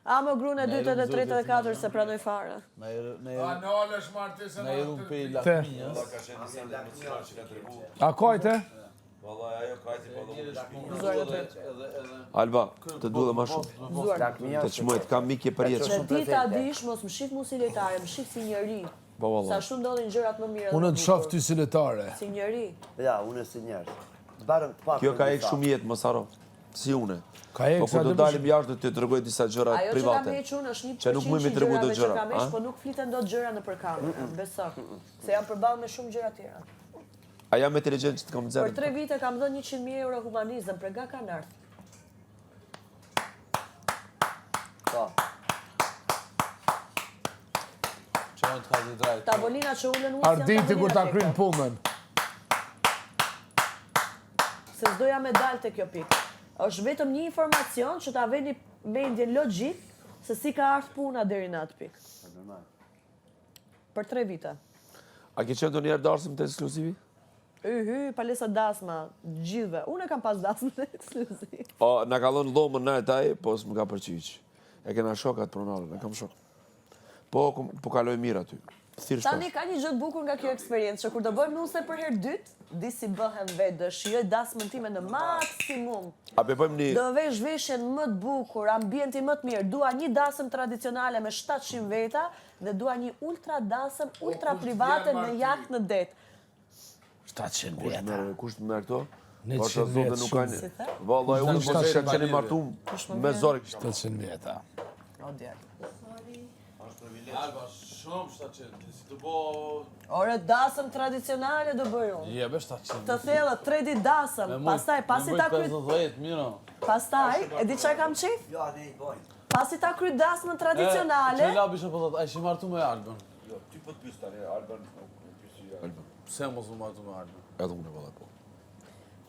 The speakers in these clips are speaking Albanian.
A më grunë e 2, e 3, e 4 se pranoj fare. Na irun pe lakminjës. A kajte? Alba, të duhe më shumë. Të qmojt, kam mikje për jetë. Dhe ti ta dish, mos më shif mu si letare, më shif si njeri. Sa shumë ndodhin gjërat më mira. Unë të shoh ty si letare. Si njeri. Ja, unë si njerë. Kjo ka ek shumë jetë, mos haro. Si une. Po sa kur do dalim jashtë të tregoj disa gjëra private. Ajo që kam hequr është një që nuk mund mi tregu do gjëra, po nuk fliten dot gjëra nëpër kamerë, beso. Se jam përballë me shumë gjëra tjera. A jam inteligjent që të kam nxjerrë? Për 3 vite kam dhënë 100.000 euro humanizëm, për nga kanë ardhur. Po. Çon të kazi drejt. Tavolina që ulën unë Arditi kur ta kryn punën. Se s'doja me dalë te kjo pikë. Është vetëm një informacion që ta veni mendje logjik se si ka ardhur puna deri në atë pikë. Për 3 vite. A ke qenë ndonjëherë darsim të ekskluzivi? Palesa dasma, gjithve. Unë e kam pas dasmën të ekskluziv. Na ka dhënë dhomën në taj, po s'më ka përqyq. E kena shokat pronarën, e kam shok. Po kaloj mirë aty. Tani ka një gjë të bukur nga kjo eksperiencë, që kur do bëjmë nuse për herë dytë, di si bëhem vetë, do shijoj dasmën time në maksimum. A be bëjmë një... Do vesh veshjen më të bukur, ambienti më të mirë. Dua një dasëm tradicionale me 700 veta dhe dua një ultra dasëm, ultra private me jakt në det. 700 veta. Kusht merr këto? 100 veta shumë. Vallaj, unë po se qeni martum me zorë. 700 veta. O djerë. Alba, shumë 700, si të bo... Ore, dasëm tradicionale do bëj unë. Jebe 700. Të thellë, 3 ditë dasëm. Pastaj, pasi ta kryt... 50, miro. Pastaj, e di çfarë kam qef? Jo, ne i bojnë. Pasi ta kryt dasmën tradicionale... Që labi shë po thot, a ishi martu me Albën? Jo, ty po të pysë tani, Alban, Pse mos u martu me Albën? edhe unë e valla po.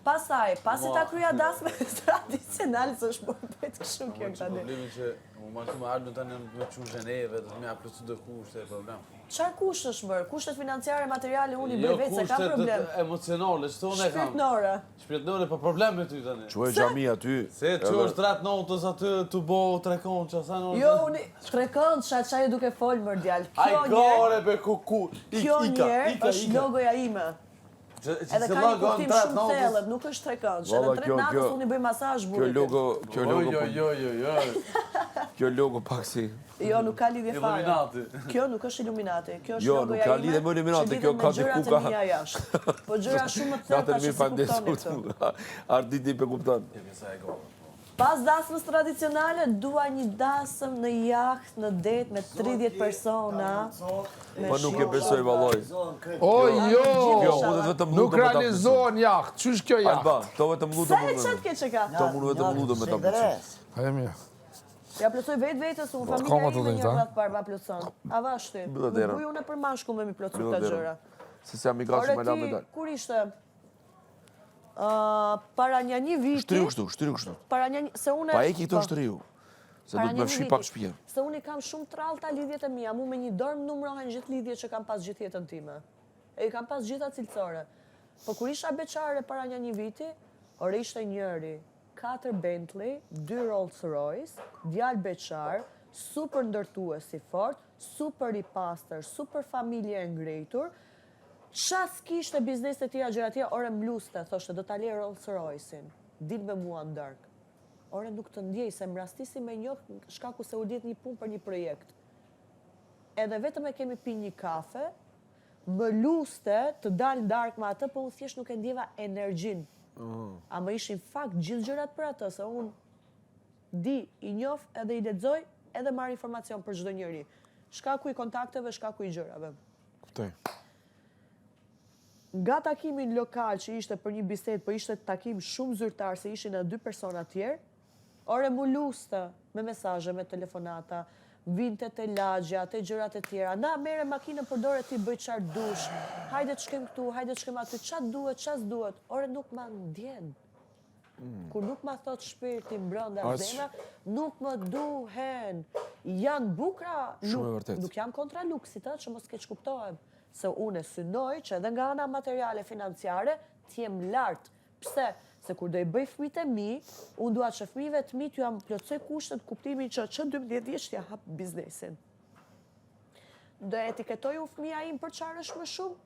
Pastaj, pasi ta kryja dasmën tradicionale, së është bëhet kështu kjo këta dhe. Problemi që u martu me Albën tani me qunë Zheneve, dhe të me aplëcu dhe kushte e problem. Çfarë kusht është bërë? Kushtet financiare, materiale, unë i bëj vetë, se kam problem. Jo, kushtet emocionale, që të unë e kam. Shpirtnore. Shpirtnore, pa problem me ty tani. Që e gjami aty... Se që është dratë notës aty të bo 3 konë që asa notës. Jo, unë 3 kënd, çaj duke folë mër djalë. Aj gore be kuku, kjo njerë është logoja ime. Edhe ka një kuptim shumë thellët, nuk është 3 kënd. Edhe 3 natës unë i bëj masazh burrit. Kjo logo pak si... Jo, nuk ka lidhje fare. Illuminati. Kjo nuk është Illuminati, kjo është Jo, nuk logoja ka ime. lidhje me Illuminati, kjo ka që lidhet me gjërat e mia jashtë. Po gjëra shumë të thellë tash si kuptoni këtë. Arditi pe kupton. Pas dasmës tradicionale, dua një dasëm në jaht, në det, me 30 persona. Po nuk e besoj valloj. O, jo! Jo, mundet vetëm Nuk realizohen jaht. Qysh kjo jaht? Alba, to vetëm lutem Sa e unë. qëtë ke që ka? To mundu vetëm lutem me ta pëlqej. Hajde mirë. Ja plësoj vetë vetës, unë familja ime një rrath parë ma plëson. A vashti, nuk buj unë për mashku me mi plëcu këta gjëra. Se si jam i gatshëm me la me dal. Kur ishte? Para një viti... Shtriu kështu. Para një... Se une... Pa eki këto shtriu. Se do të me fshi pak shpia. Se unë i kam shumë trallta lidhjet e mia, mu me një dorë numrohen gjithë lidhjet që kam pas gjithë jetën time. E i kam pas gjitha cilësore. Po kur isha beqare para një viti, ore ishte njëri, 4 Bentley, 2 Rolls Royce, djalë beqar, super ndërtues si fort, super i pastër, super familje e ngrejtur, qas kishte biznes të tjera gjëra tjera, ore mluste, thoshte, do t'ale Rolls Royce-in, dil me mua në dark. Ore nuk të ndjej, se më rastisi me njoh shkaku se u lidh një punë për një projekt. Edhe vetëm e kemi pi një kafe, më luste të dalë dark me atë, po unë thjesht nuk e ndjeva energjin. A më ishin fakt gjithë gjërat për atë, se unë di, i njoh edhe i lexoj, edhe marr informacion për çdo njeri. Shkaku i kontakteve, shkaku i gjërave. Kuptoj. Nga takimin lokal që ishte për një bisedë, po ishte takim shumë zyrtar, se ishin edhe 2 persona tjerë, ore mu luste me mesazhe, me telefonata, vinte te lagja, te gjërat e tjera. Na, mere makinën për dorë ti bëj çfarë dush. Hajde të shkem këtu, hajde të shkem aty, ç'a duhet, ç'as duhet. Ore nuk ma ndjen. Kur nuk ma thot shpirti brenda zemra, nuk më duhen. Janë bukra, nuk jam kontra luksit, që mos keq kuptohem. Se unë e synoj që edhe nga ana materiale financiare t'jem lartë Pse? Se kur do i bëj fëmijët e mi, unë dua që fëmijëve të mi t'ju jam plotësoj kushtet kuptimin që 12 vjeç t'ja hap biznesin. Do e etiketoj u fëmija im për çfarë është më shumë?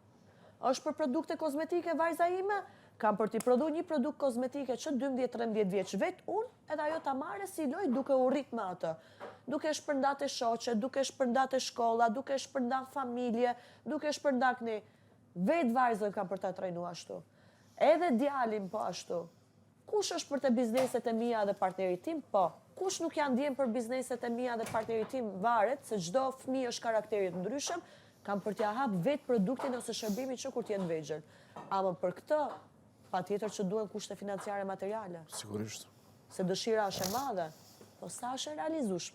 Është për produkte kozmetike vajza ime? Kam për t'i prodhu një produkt kozmetike që 12-13 vjeç vetë unë, edhe ajo ta marrë si loj duke u rrit me atë. Duke shpërndat e shoqe, duke shpërndat e shkolla, duke shpërndat familje, duke shpërndat një vetë vajzën kam për ta trajnu ashtu. Edhe djalin po ashtu. Kush është për të bizneset e mia dhe partnerit tim? Po. Kush nuk janë ndjen për bizneset e mia dhe partnerit tim? Varet se çdo fëmijë është karakterit ndryshëm, kam për t'ja hap vetë produktin ose shërbimin që kur t'jenë vegjël. Ama për këtë, patjetër që duhen kushte financiare materiale. Sigurisht. Se dëshira është e madhe, po sa është e realizueshme?